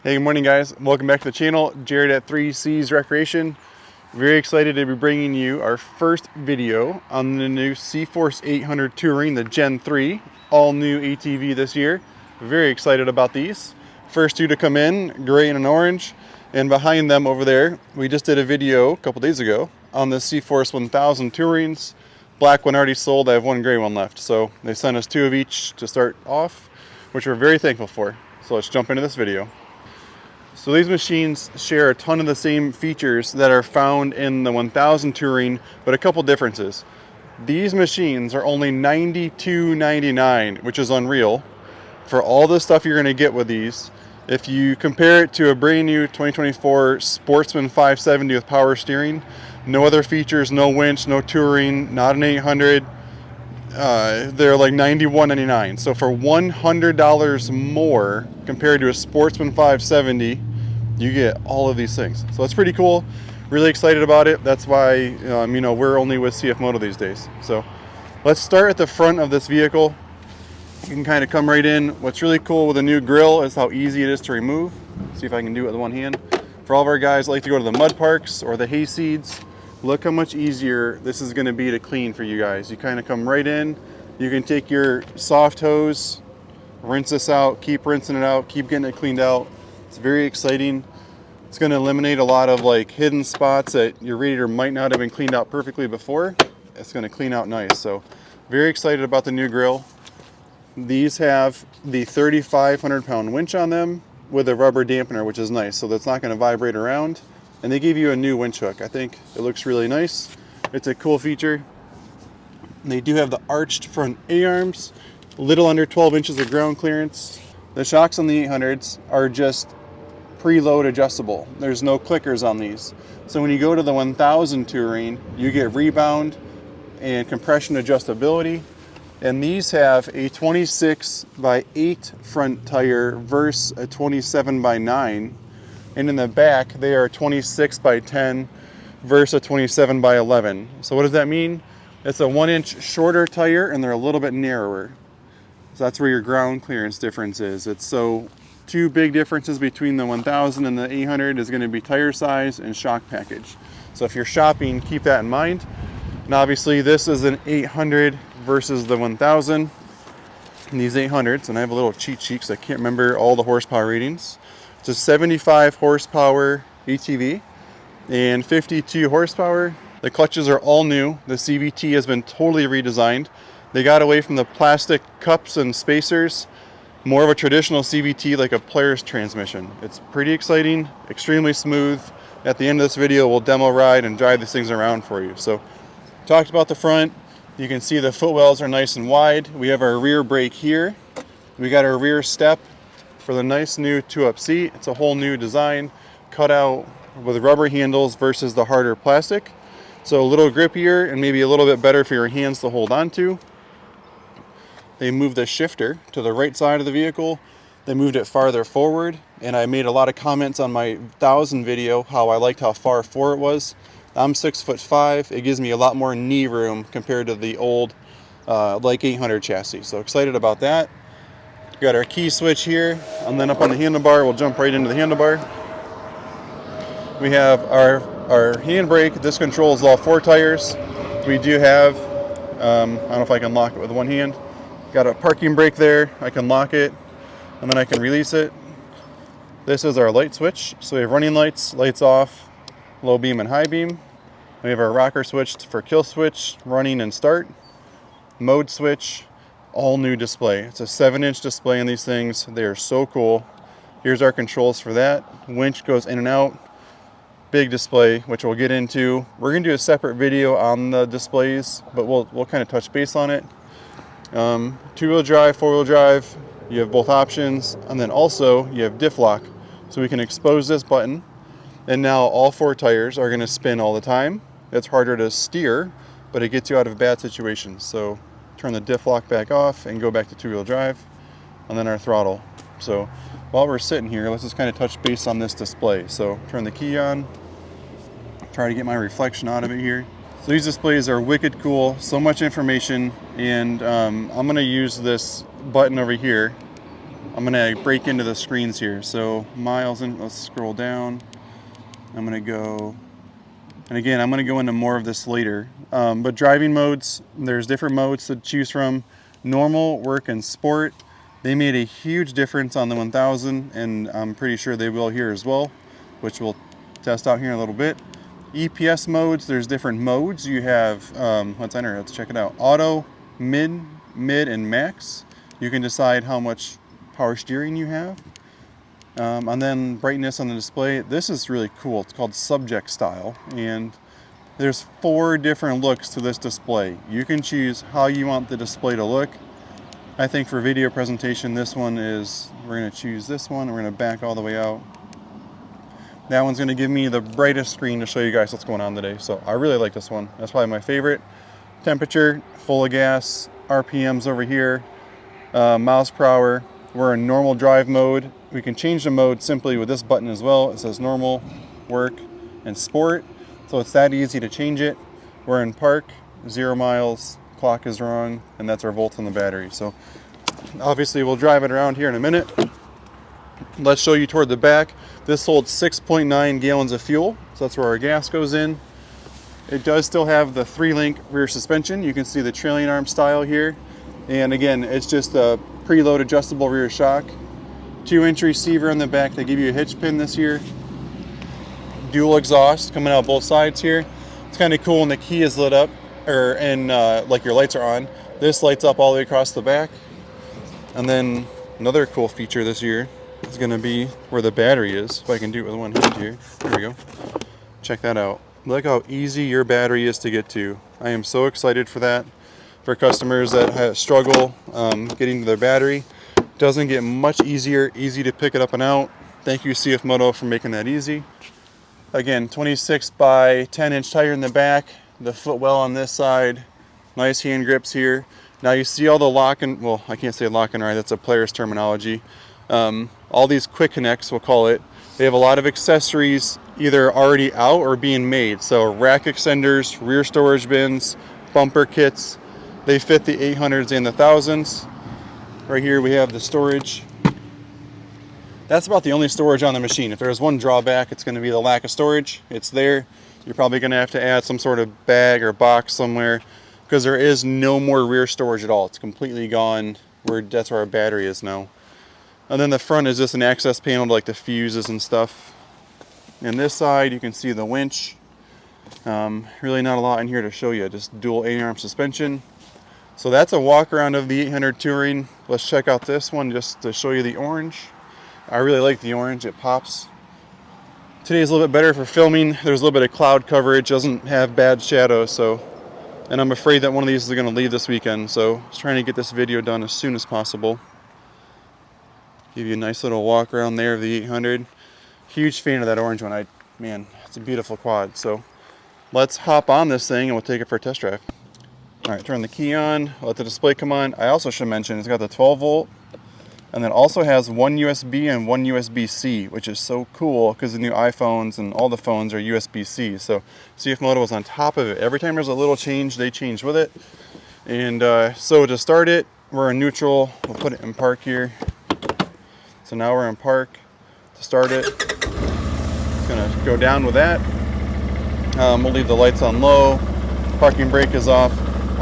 Hey, good morning guys. Welcome back to the channel. Jared at 3C's Recreation. Very excited to be bringing you our first video on the new CForce 800 Touring, the Gen 3, all new ATV this year. Very excited about these. First two to come in, gray and an orange. And behind them over there, we just did a video a couple days ago on the CForce 1000 Tourings. Black one already sold, I have one gray one left. So they sent us two of each to start off, which we're very thankful for. So let's jump into this video. So these machines share a ton of the same features that are found in the 1000 Touring, but a couple differences. These machines are only $92.99, which is unreal for all the stuff you're going to get with these. If you compare it to a brand new 2024 Sportsman 570 with power steering, no other features, no winch, no touring, not an 800, they're like $91.99. So for $100 more compared to a Sportsman 570, you get all of these things. So that's pretty cool. Really excited about it. That's why we're only with CFMoto these days. So let's start at the front of this vehicle. You can kind of come right in. What's really cool with the new grill is how easy it is to remove. See if I can do it with one hand. For all of our guys that like to go to the mud parks or the hay seeds, look how much easier this is going to be to clean for you guys. You kind of come right in. You can take your soft hose, rinse this out, keep rinsing it out, keep getting it cleaned out. It's very exciting. It's going to eliminate a lot of like hidden spots that your radiator might not have been cleaned out perfectly before. It's going to clean out nice. So very excited about the new grill. These have the 3,500 pound winch on them with a rubber dampener, which is nice. So that's not going to vibrate around. And they give you a new winch hook. I think it looks really nice. It's a cool feature. They do have the arched front A-arms, a little under 12 inches of ground clearance. The shocks on the 800s are just preload adjustable. There's no clickers on these. So when you go to the 1000 Touring, you get rebound and compression adjustability. And these have a 26x8 front tire versus a 27x9. And in the back, they are 26x10 versus a 27x11. So what does that mean? It's a 1 inch shorter tire and they're a little bit narrower. So that's where your ground clearance difference is. It's so two big differences between the 1000 and the 800 is going to be tire size and shock package. So if you're shopping, keep that in mind. And obviously this is an 800 versus the 1000. And these 800s, and I have a little cheat sheet because I can't remember all the horsepower ratings. It's a 75 horsepower ATV and 52 horsepower. The clutches are all new. The CVT has been totally redesigned. They got away from the plastic cups and spacers. More of a traditional CVT like a Polaris transmission. It's pretty exciting, extremely smooth. At the end of this video, we'll demo ride and drive these things around for you. So, talked about the front. You can see the footwells are nice and wide. We have our rear brake here. We got our rear step for the nice new 2-up seat. It's a whole new design, cut out with rubber handles versus the harder plastic. So a little grippier and maybe a little bit better for your hands to hold on to. They moved the shifter to the right side of the vehicle. They moved it farther forward, and I made a lot of comments on my 1000 video how I liked how far forward it was. I'm 6'5". It gives me a lot more knee room compared to the old like 800 chassis. So excited about that. Got our key switch here, and then up on the handlebar, we'll jump right into the handlebar. We have our handbrake. This controls all 4 tires. We do have, I don't know if I can lock it with one hand. Got a parking brake there. I can lock it, and then I can release it. This is our light switch. So we have running lights, lights off, low beam and high beam. We have our rocker switch for kill switch, running and start. Mode switch, all new display. It's a 7-inch display on these things. They are so cool. Here's our controls for that. Winch goes in and out. Big display, which we'll get into. We're gonna do a separate video on the displays, but we'll kind of touch base on it. 2-wheel drive, 4-wheel drive, you have both options, and then also you have diff lock. So we can expose this button, and now all 4 tires are going to spin all the time. It's harder to steer, but it gets you out of bad situations. So turn the diff lock back off and go back to 2-wheel drive, and then our throttle. So while we're sitting here, let's just kind of touch base on this display. So turn the key on, try to get my reflection out of it here. So these displays are wicked cool, so much information, and I'm going to use this button over here I'm gonna break into the screens here. So miles in, let's scroll down. I'm gonna go, and again, I'm gonna go into more of this later. But driving modes, there's different modes to choose from. Normal, work, and sport. They made a huge difference on the 1000, and I'm pretty sure they will here as well, which we'll test out here in a little bit. EPS modes, there's different modes. You have, let's enter, let's check it out. Auto, mid, and max. You can decide how much power steering you have. And then brightness on the display. This is really cool. It's called subject style, and there's 4 different looks to this display. You can choose how you want the display to look. I think for video presentation, this one is, we're going to choose this one, and we're going to back all the way out. That one's going to give me the brightest screen to show you guys what's going on today. So I really like this one. That's probably my favorite. Temperature, full of gas, RPMs over here, miles per hour. We're in normal drive mode. We can change the mode simply with this button as well. It says normal, work, and sport. So it's that easy to change it. We're in park, 0 miles, clock is wrong, and that's our volts on the battery. So obviously we'll drive it around here in a minute. Let's show you toward the back. This holds 6.9 gallons of fuel, so that's where our gas goes in. It does still have the 3-link rear suspension. You can see the trailing arm style here. And again, it's just a preload adjustable rear shock. 2-inch receiver on the back. They give you a hitch pin this year. Dual exhaust coming out both sides here. It's kind of cool when the key is lit up, like your lights are on. This lights up all the way across the back. And then another cool feature this year is going to be where the battery is. If I can do it with one hand here. There we go. Check that out. Look how easy your battery is to get to. I am so excited for that. For customers that struggle getting to their battery, doesn't get much easier. Easy to pick it up and out. Thank you, CFMoto, for making that easy. Again, 26 by 10-inch tire in the back. The footwell on this side. Nice hand grips here. Now you see all the lock and, well, I can't say lock and ride. That's a player's terminology. All these quick connects, we'll call it. They have a lot of accessories either already out or being made. So rack extenders, rear storage bins, bumper kits. They fit the 800s and the 1000s. Right here we have the storage. That's about the only storage on the machine. If there's one drawback, it's going to be the lack of storage. It's there. You're probably going to have to add some sort of bag or box somewhere because there is no more rear storage at all. It's completely gone. That's where our battery is now. And then the front is just an access panel to like the fuses and stuff. And this side, you can see the winch. Really not a lot in here to show you. Just dual 8-arm suspension. So that's a walk around of the 800 Touring. Let's check out this one just to show you the orange. I really like the orange. It pops. Today's a little bit better for filming. There's a little bit of cloud coverage. Doesn't have bad shadow. And I'm afraid that one of these is going to leave this weekend. So I was trying to get this video done as soon as possible. Give you a nice little walk around there of the 800. Huge fan of that orange one. Man, it's a beautiful quad. So let's hop on this thing and we'll take it for a test drive. All right, turn the key on, let the display come on. I also should mention it's got the 12 volt and then also has one USB and one USB-C, which is so cool because the new iPhones and all the phones are USB-C. So CFMoto was on top of it. Every time there's a little change, they change with it. And so to start it, we're in neutral. We'll put it in park here. So now we're in park. To start it, it's gonna go down with that. We'll leave the lights on low. Parking brake is off.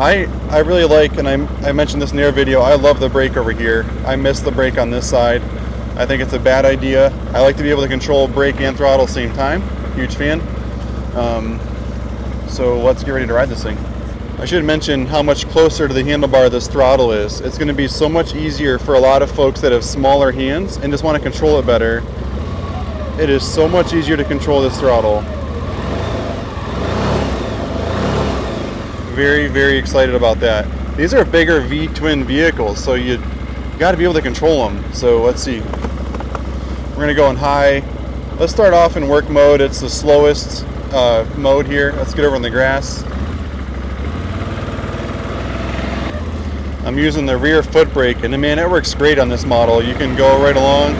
I really like, and I mentioned this in their video, I love the brake over here. I miss the brake on this side. I think it's a bad idea. I like to be able to control brake and throttle at the same time. Huge fan. So let's get ready to ride this thing. I should mention how much closer to the handlebar this throttle is. It's going to be so much easier for a lot of folks that have smaller hands and just want to control it better. It is so much easier to control this throttle. Very, very excited about that. These are bigger V-twin vehicles, so you got to be able to control them. So let's see. We're going to go in high. Let's start off in work mode. It's the slowest mode here. Let's get over in the grass. I'm using the rear foot brake, and man, it works great on this model. You can go right along.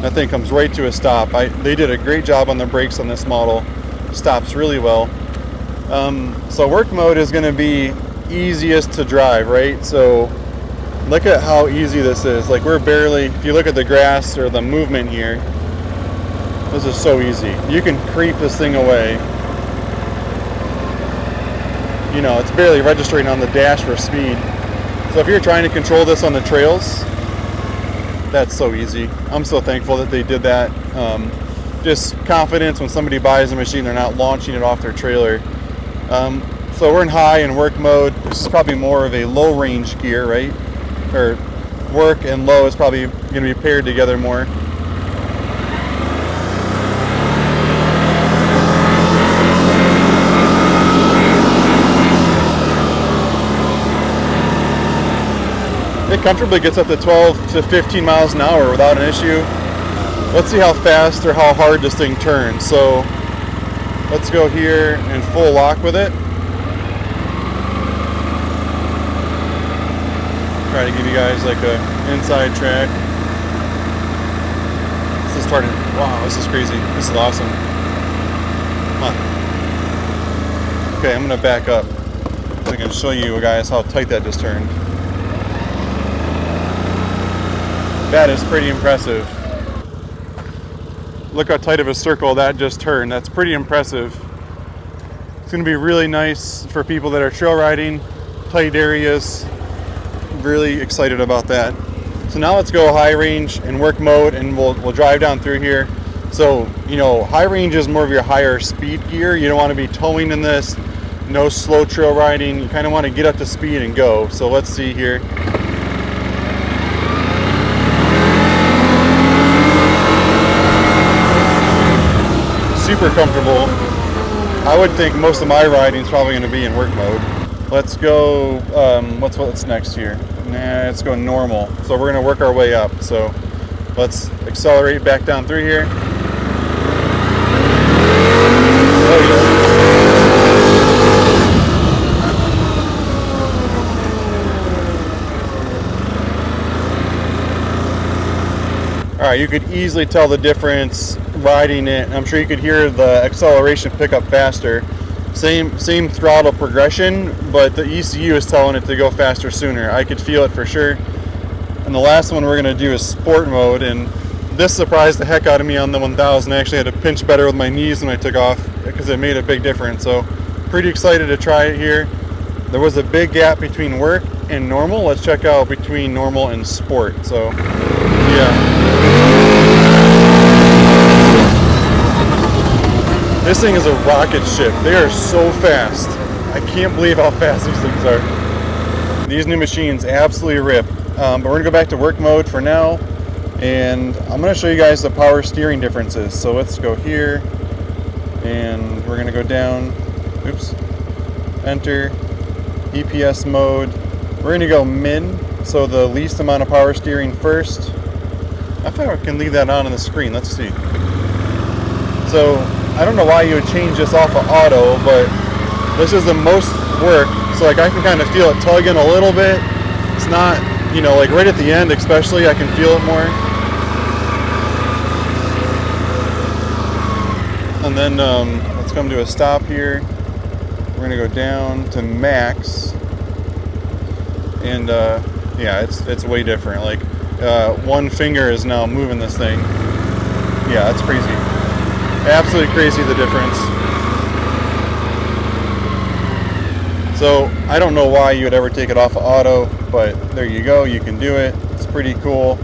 That thing comes right to a stop. They did a great job on the brakes on this model. Stops really well. So work mode is going to be easiest to drive, right? So Look at how easy this is. Like, we're barely, if you look at the grass or the movement here, this is so easy. You can creep this thing away. You know, it's barely registering on the dash for speed. So if you're trying to control this on the trails, that's so easy. I'm so thankful that they did that. Just confidence when somebody buys a machine, they're not launching it off their trailer. So we're in high and work mode. This is probably more of a low range gear, right? Or work and low is probably going to be paired together more. It comfortably gets up to 12 to 15 miles an hour without an issue. Let's see how fast or how hard this thing turns. So let's go here and full lock with it. Try to give you guys like a inside track. This is starting. Wow, this is crazy. This is awesome. Come on. Okay, I'm gonna back up so I can show you guys how tight that just turned. That is pretty impressive. Look how tight of a circle that just turned. That's pretty impressive. It's gonna be really nice for people that are trail riding, tight areas. Really excited about that. So now let's go high range and work mode, and we'll drive down through here. So, you know, high range is more of your higher speed gear. You don't want to be towing in this, no slow trail riding. You kind of want to get up to speed and go. So let's see here. Super comfortable. I would think most of my riding is probably going to be in work mode. Let's go, what's next here? Nah, let's go normal. So we're gonna work our way up. So let's accelerate back down through here. Oh, yeah. All right, you could easily tell the difference riding it. I'm sure you could hear the acceleration pick up faster. Same throttle progression, but the ECU is telling it to go faster sooner. I could feel it for sure. And the last one we're going to do is sport mode, and this surprised the heck out of me on the 1000. I actually had to pinch better with my knees when I took off because it made a big difference. So pretty excited to try it here. There was a big gap between work and normal. Let's check out between normal and sport. So yeah. This thing is a rocket ship. They are so fast. I can't believe how fast these things are. These new machines absolutely rip. But we're gonna go back to work mode for now, and I'm gonna show you guys the power steering differences. So let's go here, and we're gonna go down. Oops. Enter. EPS mode. We're gonna go min, so the least amount of power steering first. I think I can leave that on the screen. Let's see. So I don't know why you would change this off of auto, but this is the most work. So like I can kind of feel it tugging a little bit. It's not, you know, like right at the end especially, I can feel it more. And then let's come to a stop here. We're gonna go down to max. And yeah, it's way different. Like one finger is now moving this thing. Yeah, that's crazy. Absolutely crazy, the difference. So I don't know why you would ever take it off of auto, but there you go, you can do it. It's pretty cool.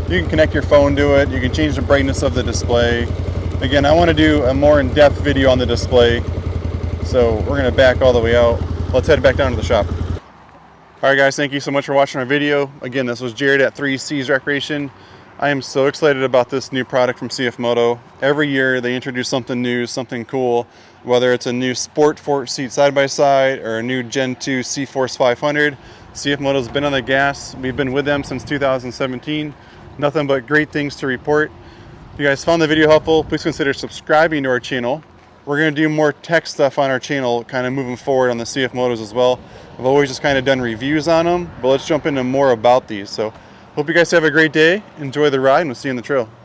You can connect your phone to it. You can change the brightness of the display. Again, I want to do a more in-depth video on the display, so we're going to back all the way out. Let's head back down to the shop. Alright guys, thank you so much for watching our video. Again, this was Jared at 3C's Recreation. I am so excited about this new product from CFMoto. Every year they introduce something new, something cool, whether it's a new Sport Force seat side-by-side or a new Gen 2 CForce 500. CFMoto's been on the gas. We've been with them since 2017. Nothing but great things to report. If you guys found the video helpful, please consider subscribing to our channel. We're going to do more tech stuff on our channel kind of moving forward on the CFMotos as well. I've always just kind of done reviews on them, but let's jump into more about these. So hope you guys have a great day. Enjoy the ride, and we'll see you on the trail.